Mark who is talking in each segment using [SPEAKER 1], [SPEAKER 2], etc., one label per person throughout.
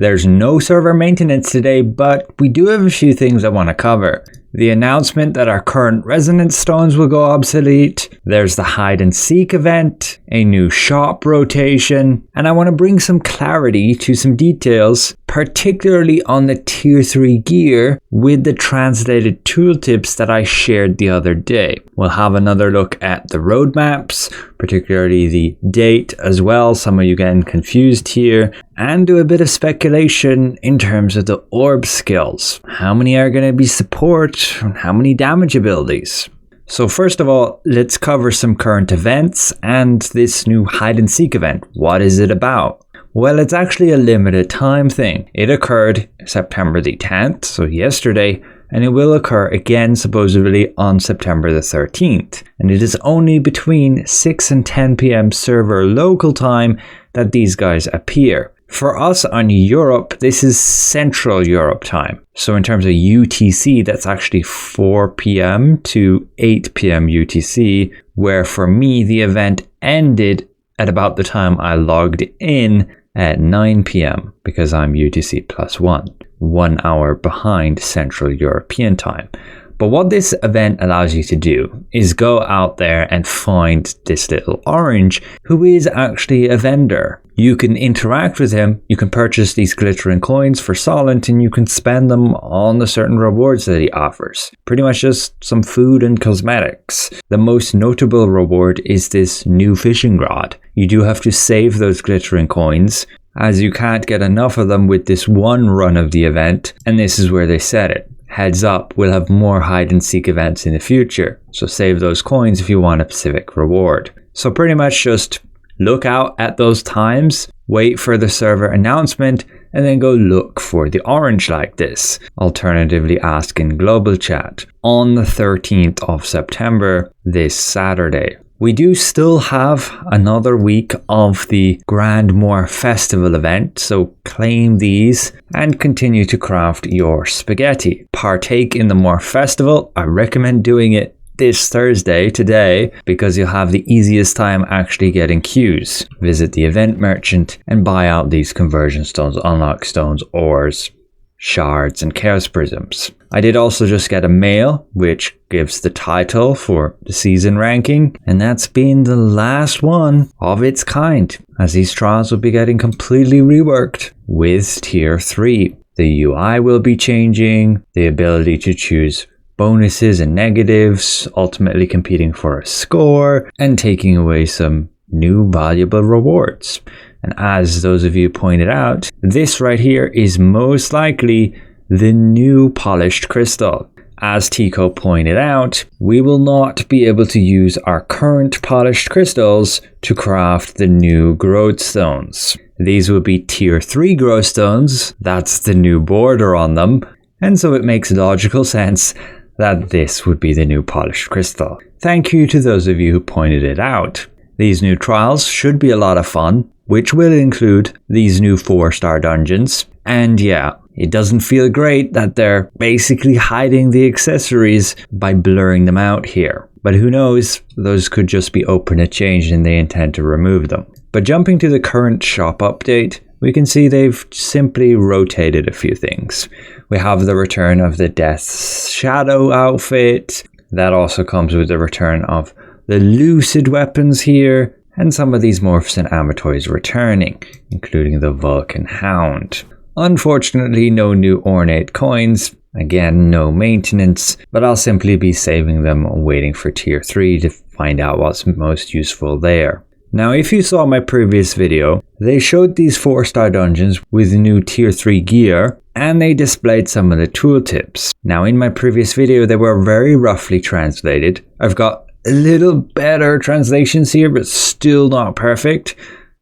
[SPEAKER 1] There's no server maintenance today, but we do have a few things I want to cover. The announcement that our current resonance stones will go obsolete, there's the hide and seek event, a new shop rotation, and I want to bring some clarity to some details, particularly on the tier 3 gear with the translated tooltips that I shared the other day. We'll have another look at the roadmaps, particularly the date as well, some of you getting confused here, and do a bit of speculation in terms of the orb skills. How many are going to be support and how many damage abilities? So first of all, let's cover some current events and this new hide and seek event. What is it about? Well, it's actually a limited time thing. It occurred September the 10th, so yesterday, and it will occur again supposedly on September the 13th. And it is only between 6 and 10 p.m. server local time that these guys appear. For us on Europe, this is Central Europe time. So in terms of UTC, that's actually 4 p.m. to 8 p.m. UTC, where for me, the event ended at about the time I logged in at 9 p.m. because I'm UTC +1 hour behind Central European time. But what this event allows you to do is go out there and find this little orange who is actually a vendor. You can interact with him, you can purchase these glittering coins for Solent, and you can spend them on the certain rewards that he offers. Pretty much just some food and cosmetics. The most notable reward is this new fishing rod. You do have to save those glittering coins, as you can't get enough of them with this one run of the event, and this is where they said it. Heads up, we'll have more hide and seek events in the future, so save those coins if you want a specific reward. So pretty much just look out at those times, wait for the server announcement, and then go look for the orange like this. Alternatively, ask in global chat on the 13th of September, this Saturday. We do still have another week of the Grand Morph Festival event, so claim these and continue to craft your spaghetti. Partake in the Morph Festival. I recommend doing it this Thursday, today, because you'll have the easiest time actually getting queues. Visit the event merchant and buy out these conversion stones, unlock stones, ores, shards, and chaos prisms. I did also just get a mail which gives the title for the season ranking, and that's been the last one of its kind, as these trials will be getting completely reworked with tier 3. The UI will be changing, the ability to choose bonuses and negatives, ultimately competing for a score, and taking away some new valuable rewards. And as those of you pointed out, this right here is most likely the new polished crystal. As Tico pointed out, we will not be able to use our current polished crystals to craft the new growth stones. These will be tier 3 growth stones, that's the new border on them, and so it makes logical sense that this would be the new polished crystal. Thank you to those of you who pointed it out. These new trials should be a lot of fun, which will include these new 4-star dungeons. And yeah, it doesn't feel great that they're basically hiding the accessories by blurring them out here. But who knows, those could just be open to change and they intend to remove them. But jumping to the current shop update, we can see they've simply rotated a few things. We have the return of the Death's Shadow outfit. That also comes with the return of the Lucid weapons here, and some of these morphs and amatoys returning, including the Vulcan Hound. Unfortunately, no new ornate coins. Again, no maintenance, but I'll simply be saving them and waiting for tier 3 to find out what's most useful there. Now, if you saw my previous video, they showed these 4-star dungeons with new tier 3 gear, and they displayed some of the tooltips. Now, in my previous video, they were very roughly translated. I've got a little better translations here, but still not perfect.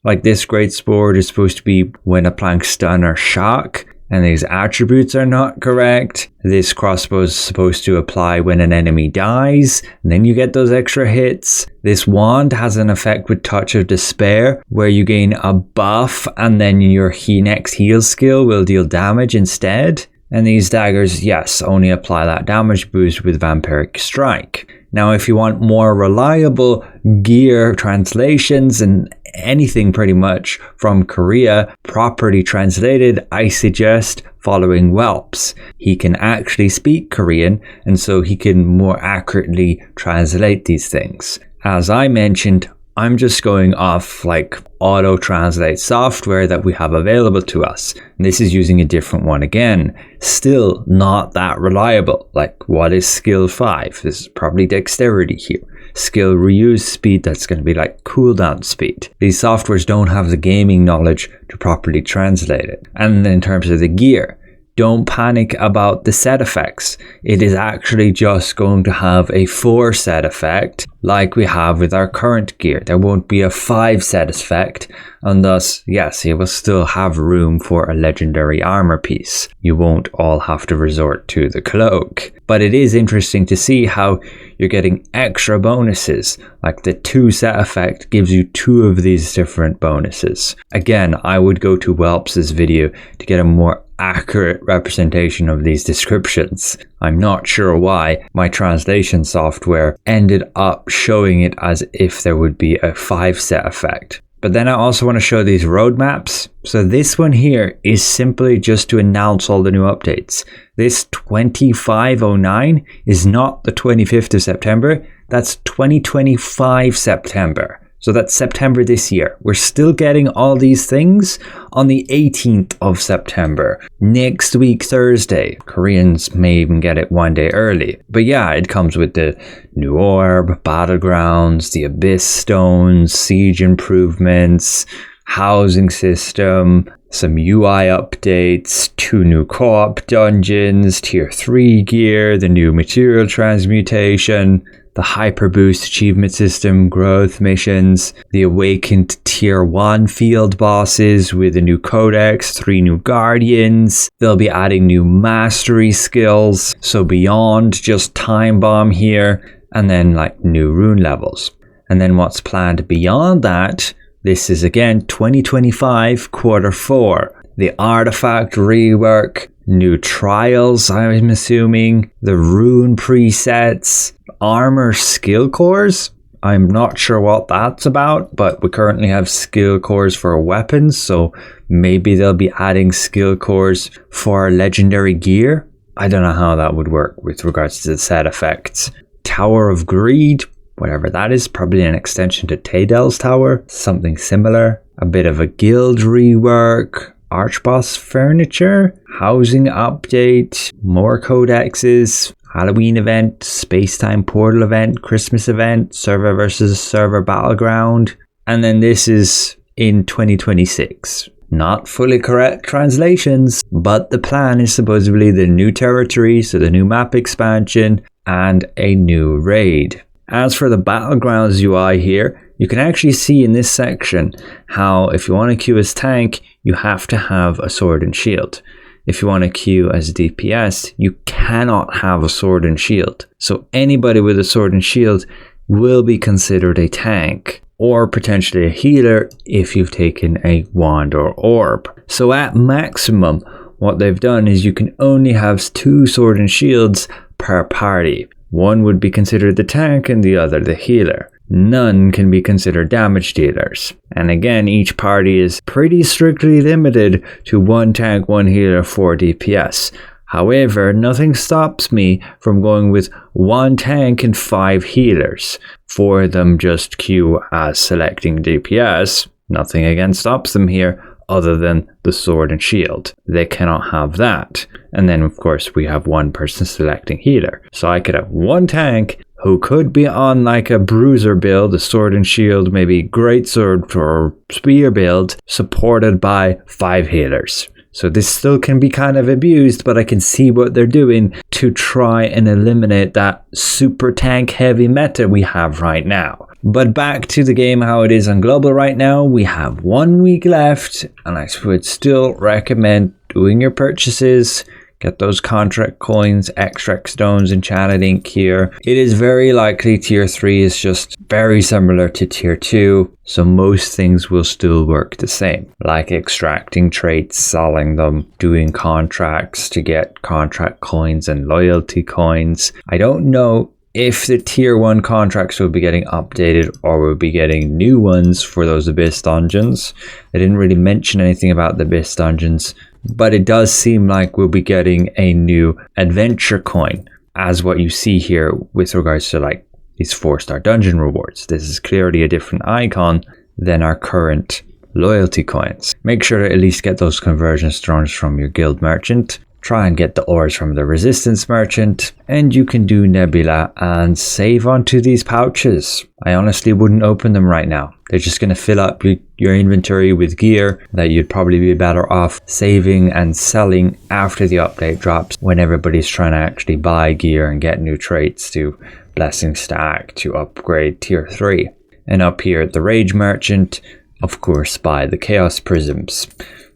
[SPEAKER 1] Like this great sword is supposed to be when a plank stun or shock, and these attributes are not correct. This crossbow is supposed to apply when an enemy dies, and then you get those extra hits. This wand has an effect with Touch of Despair, where you gain a buff, and then your next heal skill will deal damage instead. And these daggers, yes, only apply that damage boost with Vampiric Strike. Now, if you want more reliable gear translations and anything pretty much from Korea properly translated, I suggest following Whelps. He can actually speak Korean, and so he can more accurately translate these things. As I mentioned, I'm just going off like auto-translate software that we have available to us. And this is using a different one again. Still not that reliable. Like, what is skill 5? This is probably dexterity here. Skill reuse speed, that's going to be like cooldown speed. These softwares don't have the gaming knowledge to properly translate it. And in terms of the gear, don't panic about the set effects. It is actually just going to have a 4 set effect like we have with our current gear. There won't be a 5 set effect, and thus, yes, you will still have room for a legendary armor piece. You won't all have to resort to the cloak. But it is interesting to see how you're getting extra bonuses. Like the 2 set effect gives you 2 of these different bonuses. Again, I would go to Whelps' video to get a more accurate representation of these descriptions. I'm not sure why my translation software ended up showing it as if there would be a 5 set effect. But then I also want to show these roadmaps. So this one here is simply just to announce all the new updates. This 2509 is not the 25th of September. That's 2025 September. So that's September this year. We're still getting all these things on the 18th of September. Next week, Thursday. Koreans may even get it one day early. But yeah, it comes with the new orb, Battlegrounds, the Abyss stones, siege improvements, housing system, some UI updates, 2 new co-op dungeons, tier 3 gear, the new material transmutation, the Hyper Boost achievement system, growth missions, the awakened tier 1 field bosses with a new codex, 3 new guardians. They'll be adding new mastery skills, so beyond just time bomb here, and then like new rune levels. And then what's planned beyond that, this is again 2025 quarter 4. The artifact rework, new trials, I'm assuming, the rune presets, armor skill cores. I'm not sure what that's about, but we currently have skill cores for weapons, so maybe they'll be adding skill cores for legendary gear. I don't know how that would work with regards to the set effects. Tower of Greed, whatever that is, probably an extension to Taydel's Tower, something similar. A bit of a guild rework, Archboss furniture, housing update, more codexes, Halloween event, Spacetime Portal event, Christmas event, server versus server battleground. And then this is in 2026. Not fully correct translations, but the plan is supposedly the new territory, so the new map expansion, and a new raid. As for the Battlegrounds UI here, you can actually see in this section how if you want to queue as tank, you have to have a sword and shield. If you want to queue as DPS, you cannot have a sword and shield. So anybody with a sword and shield will be considered a tank, or potentially a healer if you've taken a wand or orb. So at maximum, what they've done is you can only have 2 sword and shields per party. One would be considered the tank and the other the healer. None can be considered damage dealers. And again, each party is pretty strictly limited to 1 tank, 1 healer, 4 DPS. However, nothing stops me from going with 1 tank and 5 healers. 4 of them just queue as selecting DPS. Nothing again stops them here other than the sword and shield. They cannot have that. And then of course we have 1 person selecting healer. So I could have 1 tank who could be on like a bruiser build, a sword and shield, maybe greatsword or spear build, supported by 5 healers. So this still can be kind of abused, but I can see what they're doing to try and eliminate that super tank heavy meta we have right now. But back to the game, how it is on global right now. We have 1 week left, and I would still recommend doing your purchases. Get those contract coins, extract stones, enchanted ink here. It is very likely tier 3 is just very similar to tier 2, so most things will still work the same. Like extracting traits, selling them, doing contracts to get contract coins and loyalty coins. I don't know if the tier 1 contracts will be getting updated or will be getting new ones for those Abyss dungeons. They didn't really mention anything about the Abyss dungeons, but it does seem like we'll be getting a new adventure coin, as what you see here with regards to like these 4-star dungeon rewards. This is clearly a different icon than our current loyalty coins. Make sure to at least get those conversion stones from your guild merchant. Try and get the ores from the resistance merchant, and you can do Nebula and save onto these pouches. I honestly wouldn't open them right now. They're just going to fill up your inventory with gear that you'd probably be better off saving and selling after the update drops, when everybody's trying to actually buy gear and get new traits to Blessing Stack to upgrade tier 3. And up here at the Rage Merchant, of course, buy the Chaos Prisms.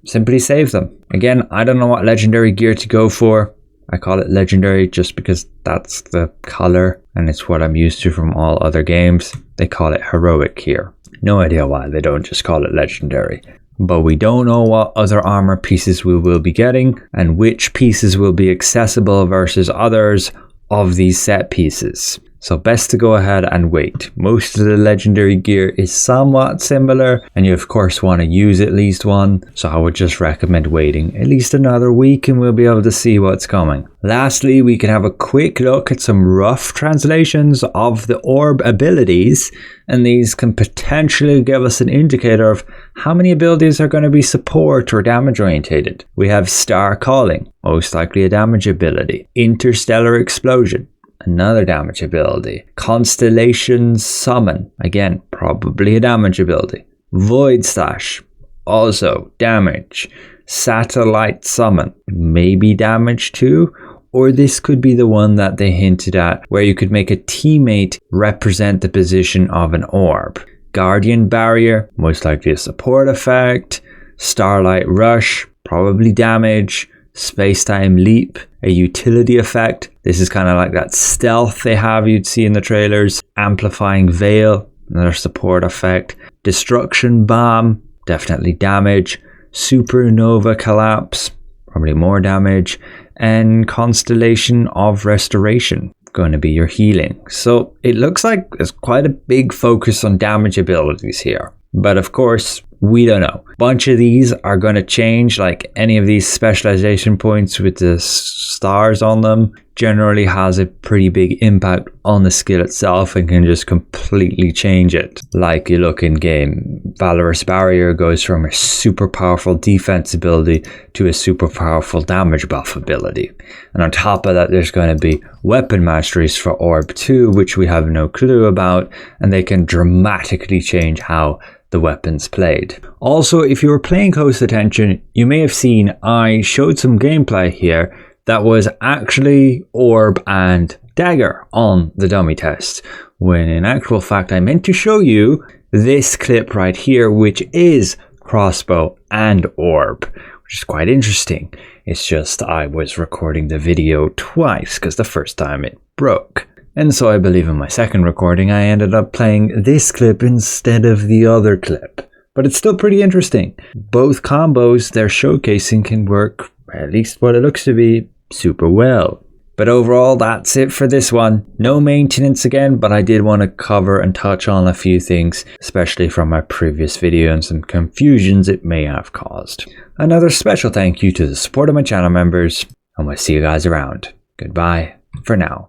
[SPEAKER 1] Simply save them. Again, I don't know what legendary gear to go for. I call it legendary just because that's the color and it's what I'm used to from all other games. They call it heroic here. No idea why they don't just call it legendary. But we don't know what other armor pieces we will be getting and which pieces will be accessible versus others of these set pieces. So best to go ahead and wait. Most of the legendary gear is somewhat similar, and you of course want to use at least one, so I would just recommend waiting at least another week and we'll be able to see what's coming. Lastly, we can have a quick look at some rough translations of the orb abilities, and these can potentially give us an indicator of how many abilities are going to be support or damage orientated. We have Star Calling, most likely a damage ability. Interstellar Explosion, another damage ability. Constellation Summon, again, probably a damage ability. Void Slash, also damage. Satellite Summon, maybe damage too. Or this could be the one that they hinted at, where you could make a teammate represent the position of an orb. Guardian Barrier, most likely a support effect. Starlight Rush, probably damage. Space-Time Leap, a utility effect. This is kind of like that stealth they have you'd see in the trailers. Amplifying Veil, another support effect. Destruction Bomb, definitely damage. Supernova Collapse, probably more damage. And Constellation of Restoration, going to be your healing. So it looks like there's quite a big focus on damage abilities here. But of course, we don't know. A bunch of these are going to change, like any of these specialization points with the stars on them generally has a pretty big impact on the skill itself and can just completely change it. Like you look in game, Valorous Barrier goes from a super powerful defense ability to a super powerful damage buff ability. And on top of that, there's going to be weapon masteries for Orb 2, which we have no clue about, and they can dramatically change how the weapons played. Also, if you were paying close attention, you may have seen I showed some gameplay here that was actually Orb and Dagger on the dummy test, when in actual fact I meant to show you this clip right here, which is Crossbow and Orb, which is quite interesting. It's just I was recording the video twice because the first time it broke. And so I believe in my second recording I ended up playing this clip instead of the other clip. But it's still pretty interesting. Both combos they're showcasing can work, at least what it looks to be, super well. But overall, that's it for this one. No maintenance again, but I did want to cover and touch on a few things, especially from my previous video and some confusions it may have caused. Another special thank you to the support of my channel members, and we'll see you guys around. Goodbye for now.